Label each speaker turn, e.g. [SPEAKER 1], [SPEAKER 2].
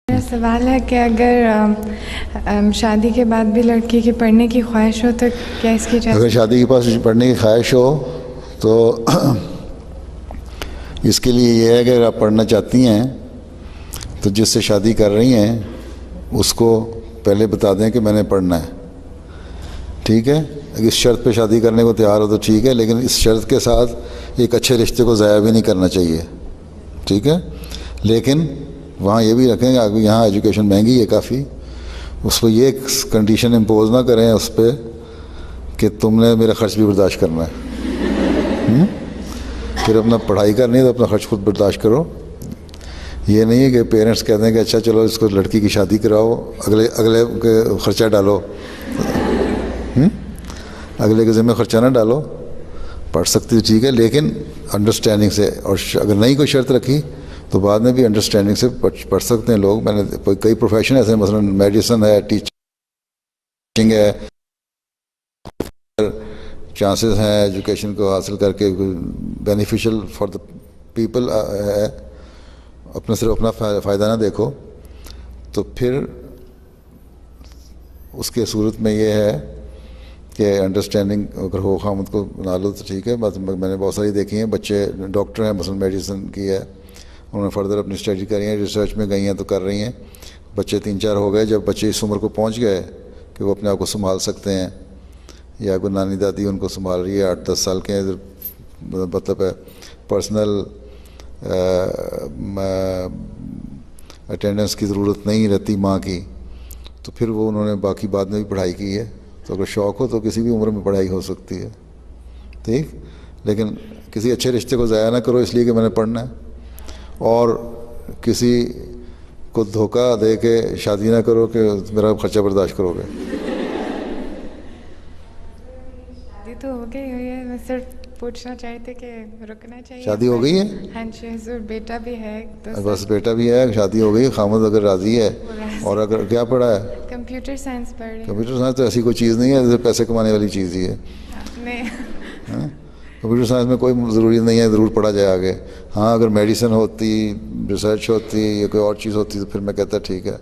[SPEAKER 1] میرا سوال ہے کہ اگر شادی کے بعد بھی لڑکی کی پڑھنے کی خواہش ہو تو کیا اس کی
[SPEAKER 2] اگر شادی کے پاس پڑھنے کی خواہش ہو تو اس کے لیے یہ ہے کہ اگر آپ پڑھنا چاہتی ہیں تو جس سے شادی کر رہی ہیں اس کو پہلے بتا دیں کہ میں نے پڑھنا ہے، ٹھیک ہے؟ اگر اس شرط پہ شادی کرنے کو تیار ہو تو ٹھیک ہے، لیکن اس شرط کے ساتھ ایک اچھے رشتے کو ضائع بھی نہیں کرنا چاہیے، ٹھیک ہے؟ لیکن وہاں یہ بھی رکھیں کہ یہاں ایجوکیشن مہنگی ہے کافی، اس کو یہ کنڈیشن امپوز نہ کریں اس پہ کہ تم نے میرا خرچ بھی برداشت کرنا ہے، پھر اپنا پڑھائی کرنی ہے تو اپنا خرچ خود برداشت کرو۔ یہ نہیں ہے کہ پیرنٹس کہتے ہیں کہ اچھا چلو اس کو لڑکی کی شادی کراؤ، اگلے کے خرچہ ڈالو، اگلے کے ذمہ خرچہ نہ ڈالو، پڑھ سکتی ٹھیک ہے لیکن انڈرسٹینڈنگ سے، اور اگر نہیں کوئی شرط رکھی تو بعد میں بھی انڈرسٹینڈنگ سے پڑھ سکتے ہیں لوگ۔ میں نے کئی پروفیشن ایسے ہیں، مثلا میڈیسن ہے، ٹیچنگ ہے، چانسز ہیں ایجوکیشن کو حاصل کر کے بینیفیشل فار دا پیپل ہے، صرف اپنا فائدہ نہ دیکھو۔ تو پھر اس کے صورت میں یہ ہے کہ انڈرسٹینڈنگ اگر ہو خامد کو بنا لو تو ٹھیک ہے۔ میں نے بہت ساری دیکھی ہیں، بچے ڈاکٹر ہیں، مثلا میڈیسن کی ہے، انہوں نے فردر اپنی اسٹڈی کری ہیں، ریسرچ میں گئی ہیں تو کر رہی ہیں، بچے 3-4 ہو گئے۔ جب بچے اس عمر کو پہنچ گئے کہ وہ اپنے آپ کو سنبھال سکتے ہیں، یا کوئی نانی دادی ان کو سنبھال رہی ہے، 8-10 سال کے ہیں، مطلب ہے پرسنل اٹینڈنس کی ضرورت نہیں رہتی ماں کی، تو پھر وہ انہوں نے باقی بعد میں بھی پڑھائی کی ہے۔ تو اگر شوق ہو تو کسی بھی عمر میں پڑھائی ہو سکتی ہے، ٹھیک، لیکن کسی اچھے رشتے کو ضائع نہ کرو اس لیے کہ میں نے پڑھنا ہے، اور کسی کو دھوکہ دے کے شادی نہ کرو کہ میرا خرچہ برداشت کرو گے۔
[SPEAKER 1] شادی تو ہو گئی ہوئی ہے، میں صرف پوچھنا چاہتے کہ رکنا چاہیے؟
[SPEAKER 2] شادی ہو گئی ہے؟
[SPEAKER 1] ہاں جی حضور، بیٹا بھی ہے تو
[SPEAKER 2] بس بیٹا بھی ہے، شادی ہو گئی، خامد اگر راضی ہے، اور اگر کیا پڑھا ہے؟
[SPEAKER 1] کمپیوٹر سائنس پڑھ رہی ہوں۔
[SPEAKER 2] کمپیوٹر سائنس تو ایسی کوئی چیز نہیں ہے جیسے پیسے کمانے والی چیز ہی ہے۔
[SPEAKER 1] نہیں،
[SPEAKER 2] کمپیوٹر سائنس میں کوئی ضروری نہیں ہے ضرور پڑھا جائے آگے۔ ہاں اگر میڈیسن ہوتی، ریسرچ ہوتی، یا کوئی اور چیز ہوتی تو پھر میں کہتا ٹھیک ہے۔